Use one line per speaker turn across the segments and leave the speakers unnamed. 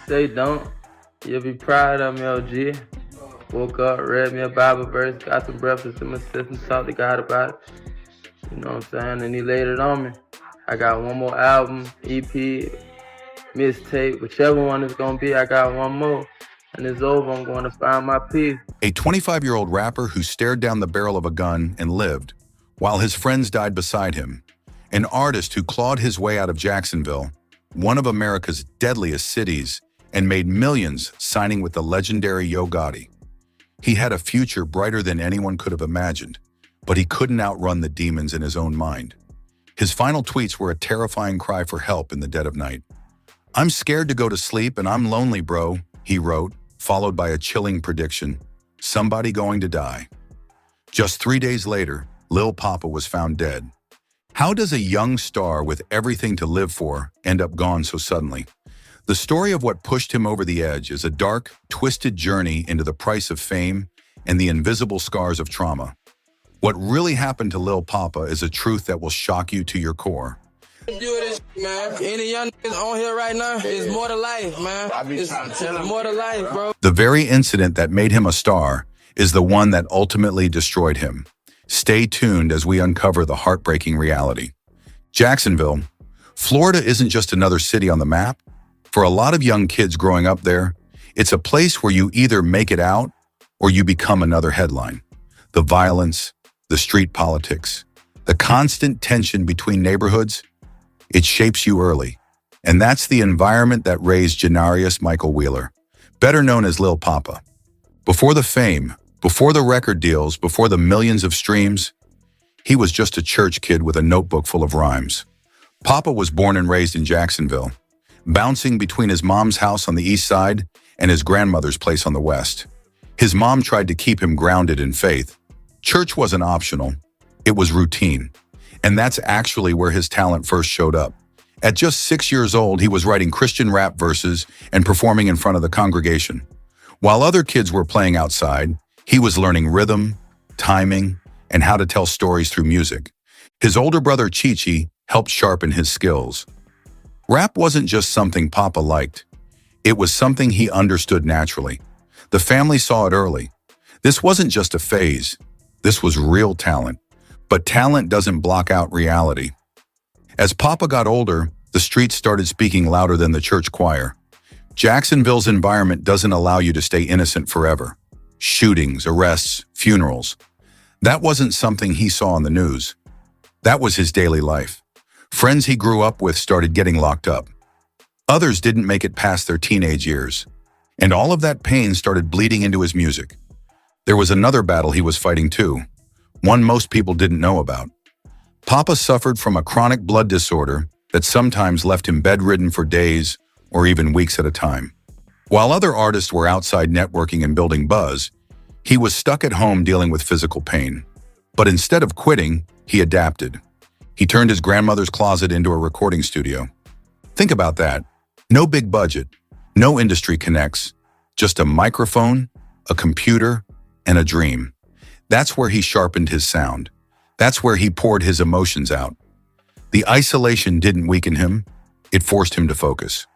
Say don't. You'll be proud of me, OG. Woke up, read me a Bible verse, got some breakfast in my system, talked to God about it. You know what I'm saying? And he laid it on me. I got one more album, EP, mixtape, whichever one it's gonna be, I got one more. And it's over, I'm going to find my peace.
A 25-year-old rapper who stared down the barrel of a gun and lived, while his friends died beside him. An artist who clawed his way out of Jacksonville, one of America's deadliest cities, and made millions signing with the legendary Yo Gotti. He had a future brighter than anyone could have imagined, but he couldn't outrun the demons in his own mind. His final tweets were a terrifying cry for help in the dead of night. "I'm scared to go to sleep and I'm lonely, bro," he wrote, followed by a chilling prediction: somebody going to die. Just 3 days later, Lil Poppa was found dead. How does a young star with everything to live for end up gone so suddenly? The story of what pushed him over the edge is a dark, twisted journey into the price of fame and the invisible scars of trauma. What really happened to Lil Poppa is a truth that will shock you to your core.
Do this, man. Any young niggas on here right now, it's more to life, man. It's more to life, bro.
The very incident that made him a star is the one that ultimately destroyed him. Stay tuned as we uncover the heartbreaking reality. Jacksonville, Florida isn't just another city on the map. For a lot of young kids growing up there, it's a place where you either make it out or you become another headline. The violence, the street politics, the constant tension between neighborhoods, it shapes you early. And that's the environment that raised Janarius Michael Wheeler, better known as Lil Poppa. Before the fame, before the record deals, before the millions of streams, he was just a church kid with a notebook full of rhymes. Poppa was born and raised in Jacksonville, bouncing between his mom's house on the east side and his grandmother's place on the west. His mom tried to keep him grounded in faith. Church wasn't optional, it was routine. And that's actually where his talent first showed up. At just 6 years old, he was writing Christian rap verses and performing in front of the congregation. While other kids were playing outside, he was learning rhythm, timing, and how to tell stories through music. His older brother Chi helped sharpen his skills. Rap wasn't just something Poppa liked. It was something he understood naturally. The family saw it early. This wasn't just a phase. This was real talent. But talent doesn't block out reality. As Poppa got older, the streets started speaking louder than the church choir. Jacksonville's environment doesn't allow you to stay innocent forever. Shootings, arrests, funerals. That wasn't something he saw on the news. That was his daily life. Friends he grew up with started getting locked up. Others didn't make it past their teenage years. And all of that pain started bleeding into his music. There was another battle he was fighting too, one most people didn't know about. Poppa suffered from a chronic blood disorder that sometimes left him bedridden for days or even weeks at a time. While other artists were outside networking and building buzz, he was stuck at home dealing with physical pain. But instead of quitting, he adapted. He turned his grandmother's closet into a recording studio. Think about that. No big budget, no industry connects, just a microphone, a computer, and a dream. That's where he sharpened his sound. That's where he poured his emotions out. The isolation didn't weaken him, it forced him to focus.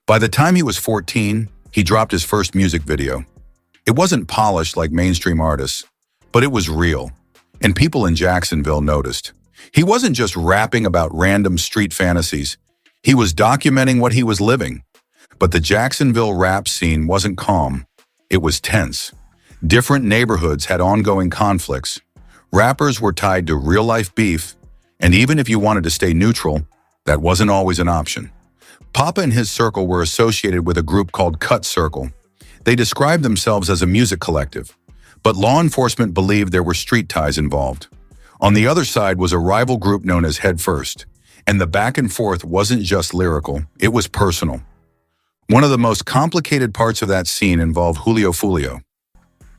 By the time he was 14, he dropped his first music video. It wasn't polished like mainstream artists, but it was real, and people in Jacksonville noticed. He wasn't just rapping about random street fantasies, he was documenting what he was living. But the Jacksonville rap scene wasn't calm, it was tense. Different neighborhoods had ongoing conflicts. Rappers were tied to real-life beef, and even if you wanted to stay neutral, that wasn't always an option. Poppa and his circle were associated with a group called Cut Circle. They described themselves as a music collective, but law enforcement believed there were street ties involved. On the other side was a rival group known as Head First, and the back and forth wasn't just lyrical, it was personal. One of the most complicated parts of that scene involved Julio Fulio.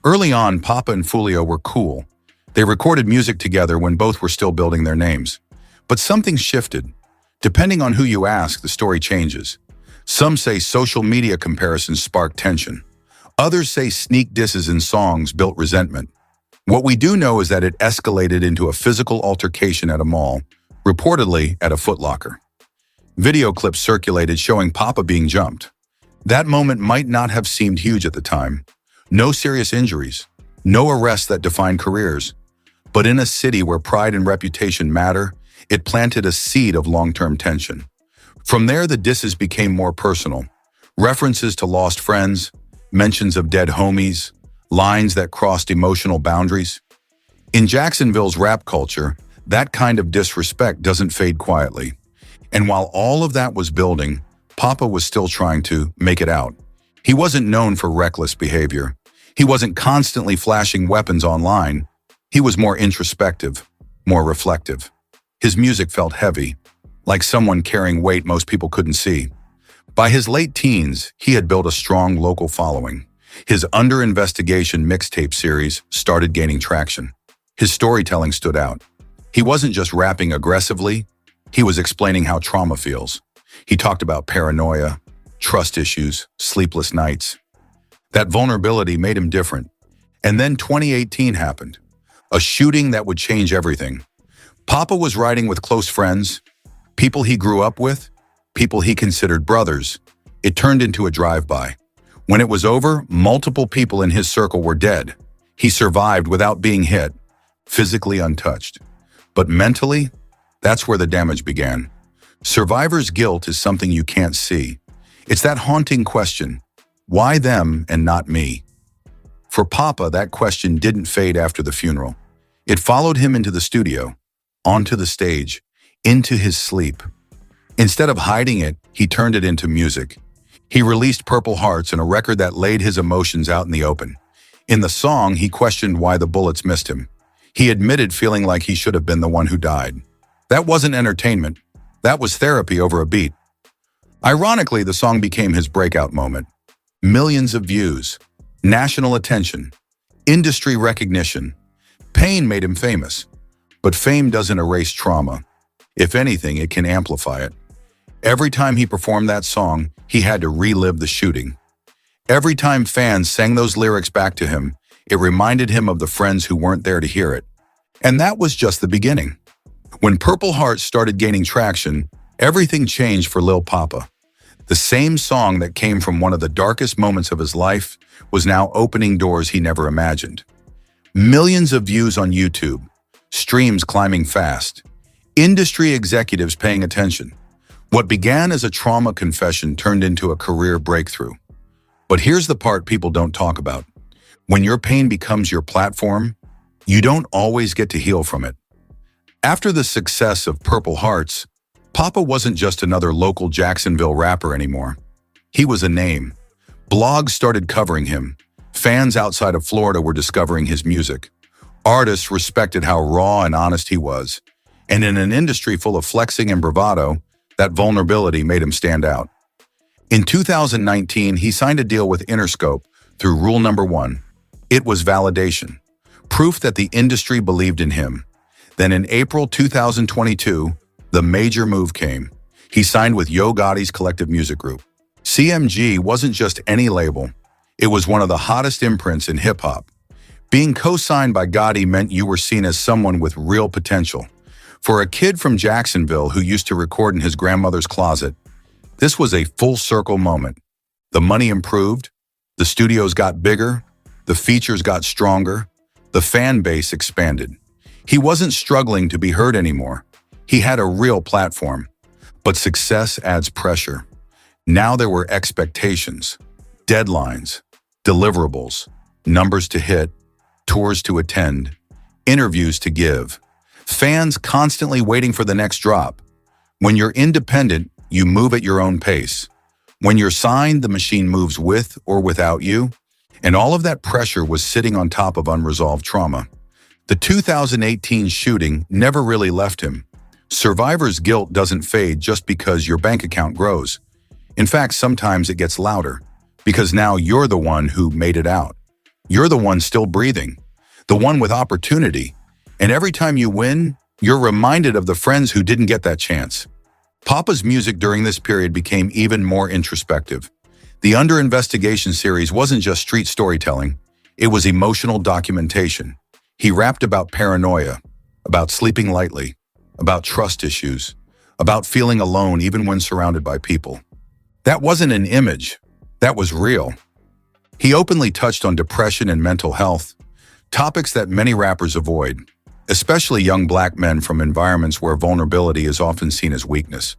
Early on, Poppa and Fulio were cool. They recorded music together when both were still building their names. But something shifted. Depending on who you ask, the story changes. Some say social media comparisons sparked tension. Others say sneak disses in songs built resentment. What we do know is that it escalated into a physical altercation at a mall, reportedly at a Foot Locker. Video clips circulated showing Poppa being jumped. That moment might not have seemed huge at the time. No serious injuries, no arrests that defined careers. But in a city where pride and reputation matter, it planted a seed of long-term tension. From there, the disses became more personal. References to lost friends, mentions of dead homies, lines that crossed emotional boundaries. In Jacksonville's rap culture, that kind of disrespect doesn't fade quietly. And while all of that was building, Poppa was still trying to make it out. He wasn't known for reckless behavior. He wasn't constantly flashing weapons online. He was more introspective, more reflective. His music felt heavy, like someone carrying weight most people couldn't see. By his late teens, he had built a strong local following. His Under Investigation mixtape series started gaining traction. His storytelling stood out. He wasn't just rapping aggressively, he was explaining how trauma feels. He talked about paranoia, trust issues, sleepless nights. That vulnerability made him different. And then 2018 happened, a shooting that would change everything. Poppa was riding with close friends, people he grew up with, people he considered brothers. It turned into a drive-by. When it was over, multiple people in his circle were dead. He survived without being hit, physically untouched. But mentally, that's where the damage began. Survivor's guilt is something you can't see. It's that haunting question, why them and not me? For Poppa, that question didn't fade after the funeral. It followed him into the studio, onto the stage, into his sleep. Instead of hiding it, he turned it into music. He released Purple Hearts, in a record that laid his emotions out in the open. In the song, he questioned why the bullets missed him. He admitted feeling like he should have been the one who died. That wasn't entertainment. That was therapy over a beat. Ironically, the song became his breakout moment. Millions of views, national attention, industry recognition. Pain made him famous. But fame doesn't erase trauma. If anything, it can amplify it. Every time he performed that song, he had to relive the shooting. Every time fans sang those lyrics back to him, it reminded him of the friends who weren't there to hear it. And that was just the beginning. When Purple Hearts started gaining traction, everything changed for Lil Poppa. The same song that came from one of the darkest moments of his life was now opening doors he never imagined. Millions of views on YouTube, streams climbing fast, industry executives paying attention. What began as a trauma confession turned into a career breakthrough. But here's the part people don't talk about. When your pain becomes your platform, you don't always get to heal from it. After the success of Purple Hearts, Poppa wasn't just another local Jacksonville rapper anymore. He was a name. Blogs started covering him. Fans outside of Florida were discovering his music. Artists respected how raw and honest he was. And in an industry full of flexing and bravado, that vulnerability made him stand out. In 2019, he signed a deal with Interscope through Rule Number 1. It was validation, proof that the industry believed in him. Then in April 2022, the major move came. He signed with Yo Gotti's Collective Music Group. CMG wasn't just any label. It was one of the hottest imprints in hip-hop. Being co-signed by Gotti meant you were seen as someone with real potential. For a kid from Jacksonville who used to record in his grandmother's closet, this was a full-circle moment. The money improved, the studios got bigger, the features got stronger, the fan base expanded. He wasn't struggling to be heard anymore. He had a real platform. But success adds pressure. Now there were expectations, deadlines, deliverables, numbers to hit, tours to attend, interviews to give. Fans constantly waiting for the next drop. When you're independent, you move at your own pace. When you're signed, the machine moves with or without you. And all of that pressure was sitting on top of unresolved trauma. The 2018 shooting never really left him. Survivor's guilt doesn't fade just because your bank account grows. In fact, sometimes it gets louder, because now you're the one who made it out. You're the one still breathing, the one with opportunity. And every time you win, you're reminded of the friends who didn't get that chance. Poppa's music during this period became even more introspective. The Under Investigation series wasn't just street storytelling, it was emotional documentation. He rapped about paranoia, about sleeping lightly, about trust issues, about feeling alone even when surrounded by people. That wasn't an image, That was real. He openly touched on depression and mental health, topics that many rappers avoid, especially young black men from environments where vulnerability is often seen as weakness.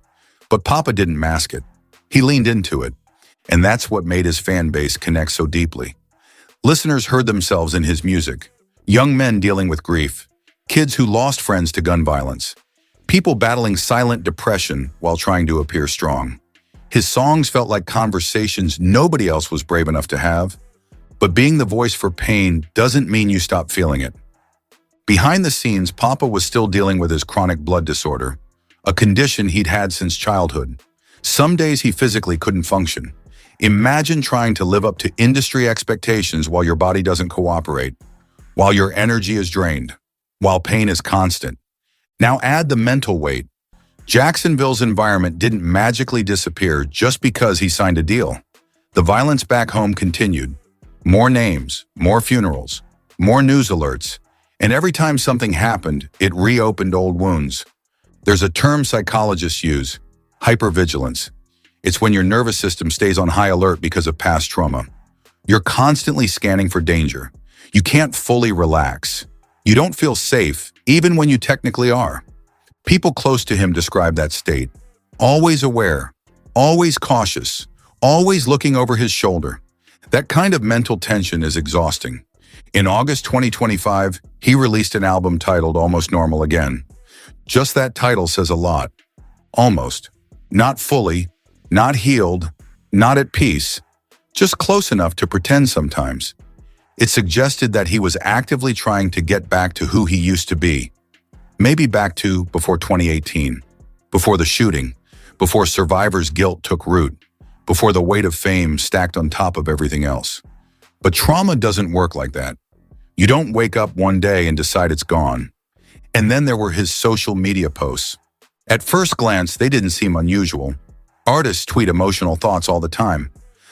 But Poppa didn't mask it. He leaned into it, and that's what made his fan base connect so deeply. Listeners heard themselves in his music. Young men dealing with grief, kids who lost friends to gun violence, people battling silent depression while trying to appear strong. His songs felt like conversations nobody else was brave enough to have. But being the voice for pain doesn't mean you stop feeling it. Behind the scenes, Poppa was still dealing with his chronic blood disorder, a condition he'd had since childhood. Some days he physically couldn't function. Imagine trying to live up to industry expectations while your body doesn't cooperate, while your energy is drained, while pain is constant. Now add the mental weight. Jacksonville's environment didn't magically disappear just because he signed a deal. The violence back home continued. More names, more funerals, more news alerts, and every time something happened, it reopened old wounds. There's a term psychologists use, hypervigilance. It's when your nervous system stays on high alert because of past trauma. You're constantly scanning for danger. You can't fully relax. You don't feel safe, even when you technically are. People close to him describe that state. Always aware, always cautious, always looking over his shoulder. That kind of mental tension is exhausting. In August 2025, he released an album titled Almost Normal Again. Just that title says a lot. Almost. Not fully, not healed, not at peace, just close enough to pretend sometimes. It suggested that he was actively trying to get back to who he used to be. Maybe back to before 2018, before the shooting, before survivor's guilt took root, before the weight of fame stacked on top of everything else. But trauma doesn't work like that. You don't wake up one day and decide it's gone. And then there were his social media posts. At first glance, they didn't seem unusual. Artists tweet emotional thoughts all the time.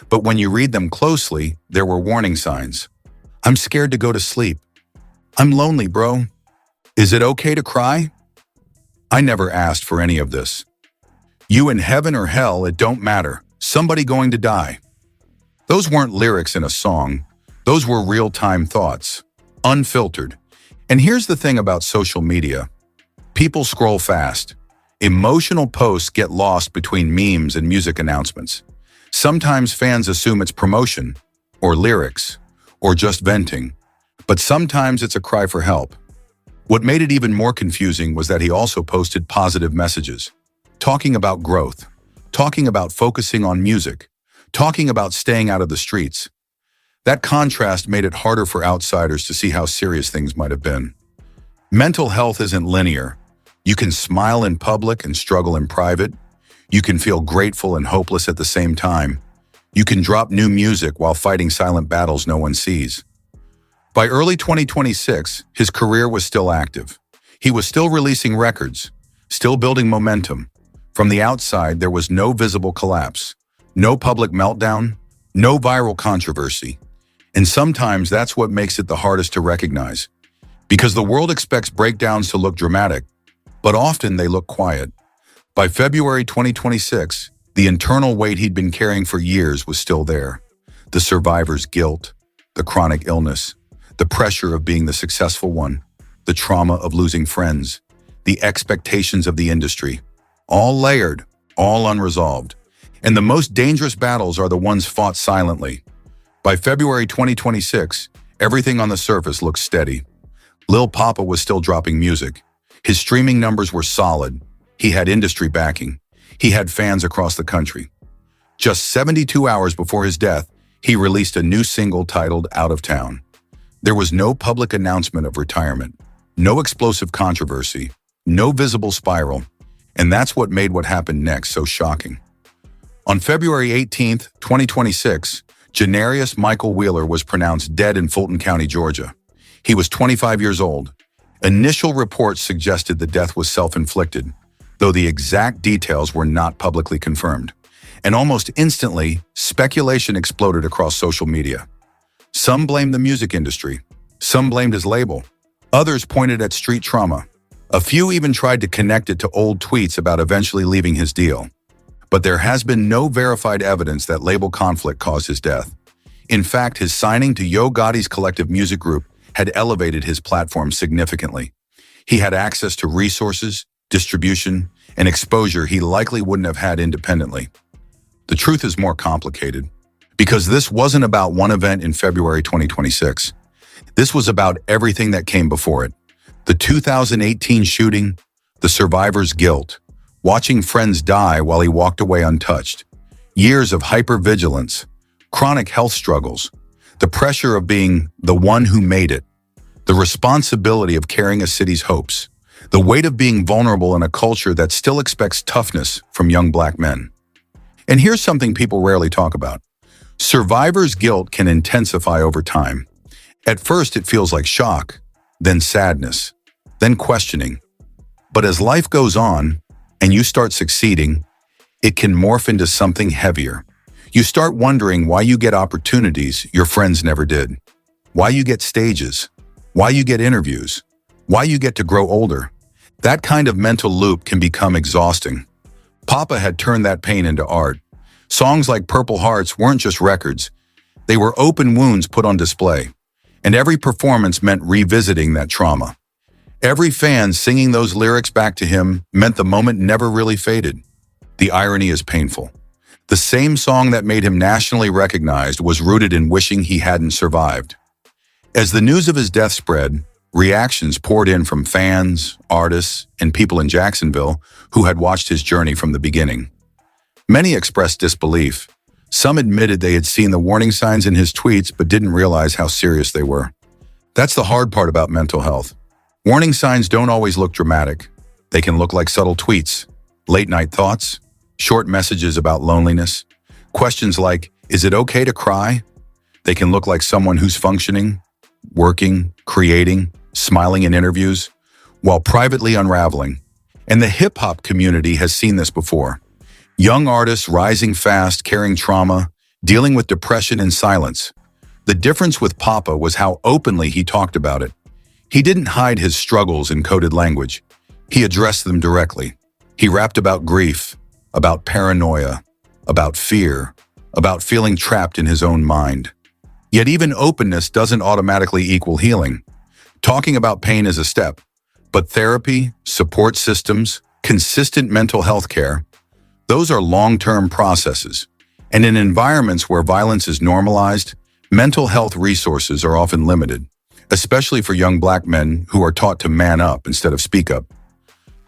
But when you read them closely, there were warning signs. I'm scared to go to sleep. I'm lonely, bro. Is it okay to cry? I never asked for any of this. You in heaven or hell, it don't matter. Somebody going to die. Those weren't lyrics in a song. Those were real-time thoughts, unfiltered. And here's the thing about social media. People scroll fast. Emotional posts get lost between memes and music announcements. Sometimes fans assume it's promotion, or lyrics, or just venting. But sometimes it's a cry for help. What made it even more confusing was that he also posted positive messages, talking about growth, talking about focusing on music, talking about staying out of the streets. That contrast made it harder for outsiders to see how serious things might have been. Mental health isn't linear. You can smile in public and struggle in private. You can feel grateful and hopeless at the same time. You can drop new music while fighting silent battles no one sees. By early 2026, his career was still active. He was still releasing records, still building momentum. From the outside, there was no visible collapse, no public meltdown, no viral controversy. And sometimes that's what makes it the hardest to recognize. Because the world expects breakdowns to look dramatic, but often they look quiet. By February 2026, the internal weight he'd been carrying for years was still there. The survivor's guilt, the chronic illness, the pressure of being the successful one, the trauma of losing friends, the expectations of the industry, all layered, all unresolved. And the most dangerous battles are the ones fought silently. By February 2026, everything on the surface looked steady. Lil Poppa was still dropping music. His streaming numbers were solid. He had industry backing. He had fans across the country. Just 72 hours before his death, he released a new single titled Out of Town. There was no public announcement of retirement, no explosive controversy, no visible spiral, and that's what made what happened next so shocking. On February 18, 2026, Janarius Michael Wheeler was pronounced dead in Fulton County, Georgia. He was 25 years old. Initial reports suggested the death was self-inflicted, though the exact details were not publicly confirmed. And almost instantly, speculation exploded across social media. Some blamed the music industry. Some blamed his label. Others pointed at street trauma. A few even tried to connect it to old tweets about eventually leaving his deal. but there has been no verified evidence that label conflict caused his death. In fact, his signing to Yo Gotti's collective music group had elevated his platform significantly. He had access to resources, distribution, and exposure he likely wouldn't have had independently. The truth is more complicated, because this wasn't about one event in February 2026. This was about everything that came before it. The 2018 shooting, the survivor's guilt, watching friends die while he walked away untouched, years of hypervigilance, chronic health struggles, the pressure of being the one who made it, the responsibility of carrying a city's hopes, the weight of being vulnerable in a culture that still expects toughness from young Black men. And here's something people rarely talk about. Survivor's guilt can intensify over time. At first, it feels like shock, then sadness, then questioning. But as life goes on and you start succeeding, it can morph into something heavier. You start wondering why you get opportunities your friends never did, why you get stages, why you get interviews, why you get to grow older. That kind of mental loop can become exhausting. Poppa had turned that pain into art. Songs like Purple Hearts weren't just records. They were open wounds put on display. And every performance meant revisiting that trauma. Every fan singing those lyrics back to him meant the moment never really faded. The irony is painful. The same song that made him nationally recognized was rooted in wishing he hadn't survived. As the news of his death spread, reactions poured in from fans, artists, and people in Jacksonville who had watched his journey from the beginning. Many expressed disbelief. Some admitted they had seen the warning signs in his tweets but didn't realize how serious they were. That's the hard part about mental health. Warning signs don't always look dramatic. They can look like subtle tweets, late-night thoughts, short messages about loneliness, questions like, is it okay to cry? They can look like someone who's functioning, working, creating, smiling in interviews, while privately unraveling. And the hip-hop community has seen this before. Young artists rising fast, carrying trauma, dealing with depression in silence. The difference with Poppa was how openly he talked about it. He didn't hide his struggles in coded language. He addressed them directly. He rapped about grief, about paranoia, about fear, about feeling trapped in his own mind. Yet even openness doesn't automatically equal healing. Talking about pain is a step, but therapy, support systems, consistent mental health care, those are long-term processes. And in environments where violence is normalized, mental health resources are often limited, especially for young Black men who are taught to man up instead of speak up.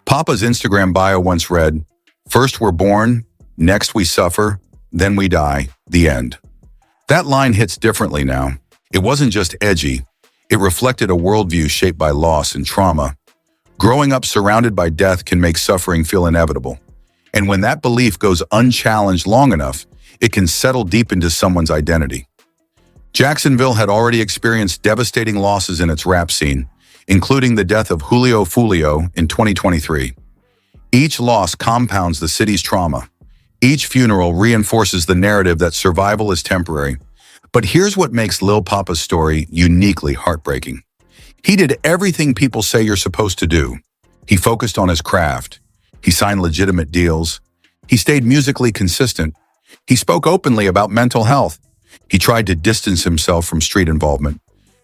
Poppa's Instagram bio once read, "First we're born, next we suffer, then we die, the end." That line hits differently now. It wasn't just edgy. It reflected a worldview shaped by loss and trauma. Growing up surrounded by death can make suffering feel inevitable. And when that belief goes unchallenged long enough, it can settle deep into someone's identity. Jacksonville had already experienced devastating losses in its rap scene, including the death of Julio Fulio in 2023. Each loss compounds the city's trauma. Each funeral reinforces the narrative that survival is temporary. But here's what makes Lil Poppa's story uniquely heartbreaking. He did everything people say you're supposed to do. He focused on his craft. He signed legitimate deals. He stayed musically consistent. He spoke openly about mental health. He tried to distance himself from street involvement.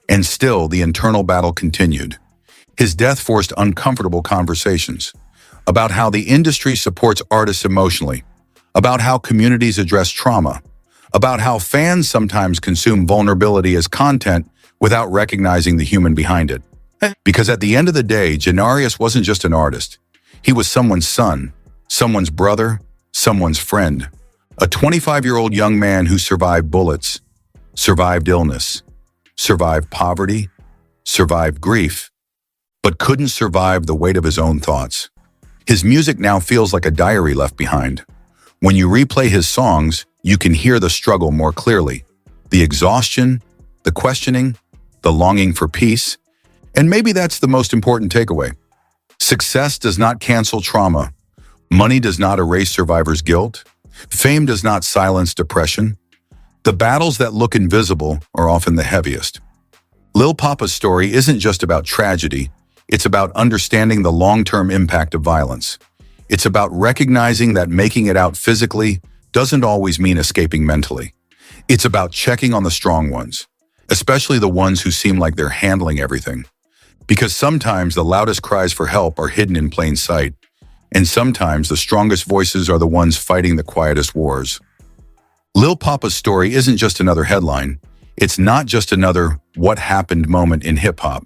And still, the internal battle continued. His death forced uncomfortable conversations about how the industry supports artists emotionally, about how communities address trauma, about how fans sometimes consume vulnerability as content without recognizing the human behind it. Because at the end of the day, Janarius wasn't just an artist. He was someone's son, someone's brother, someone's friend. A 25-year-old young man who survived bullets, survived illness, survived poverty, survived grief, but couldn't survive the weight of his own thoughts. His music now feels like a diary left behind. When you replay his songs, you can hear the struggle more clearly. The exhaustion, the questioning, the longing for peace. And maybe that's the most important takeaway. Success does not cancel trauma. Money does not erase survivors' guilt. Fame does not silence depression. The battles that look invisible are often the heaviest. Lil Poppa's story isn't just about tragedy. It's about understanding the long-term impact of violence. It's about recognizing that making it out physically doesn't always mean escaping mentally. It's about checking on the strong ones, especially the ones who seem like they're handling everything. Because sometimes the loudest cries for help are hidden in plain sight, and sometimes the strongest voices are the ones fighting the quietest wars. Lil Poppa's story isn't just another headline. It's not just another what happened moment in hip-hop.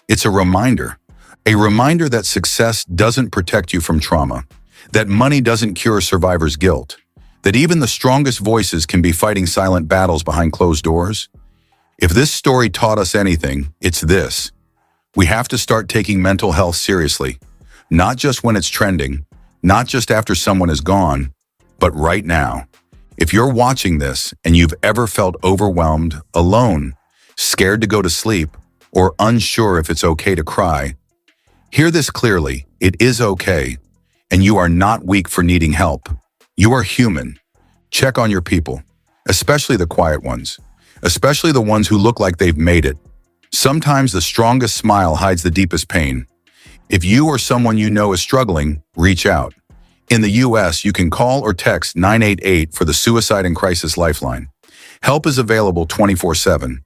It's a reminder that success doesn't protect you from trauma, that money doesn't cure survivors' guilt, that even the strongest voices can be fighting silent battles behind closed doors. If this story taught us anything, it's this. We have to start taking mental health seriously, not just when it's trending, not just after someone is gone, but right now. If you're watching this and you've ever felt overwhelmed, alone, scared to go to sleep, or unsure if it's okay to cry, hear this clearly. It is okay, and you are not weak for needing help. You are human. Check on your people, especially the quiet ones, especially the ones who look like they've made it. Sometimes the strongest smile hides the deepest pain. If you or someone you know is struggling, reach out. In the U.S., you can call or text 988 for the Suicide and Crisis Lifeline. Help is available 24/7.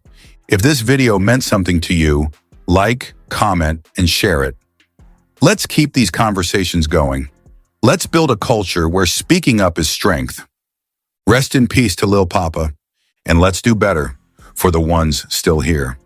If this video meant something to you, like, comment, and share it. Let's keep these conversations going. Let's build a culture where speaking up is strength. Rest in peace to Lil Poppa, and let's do better for the ones still here.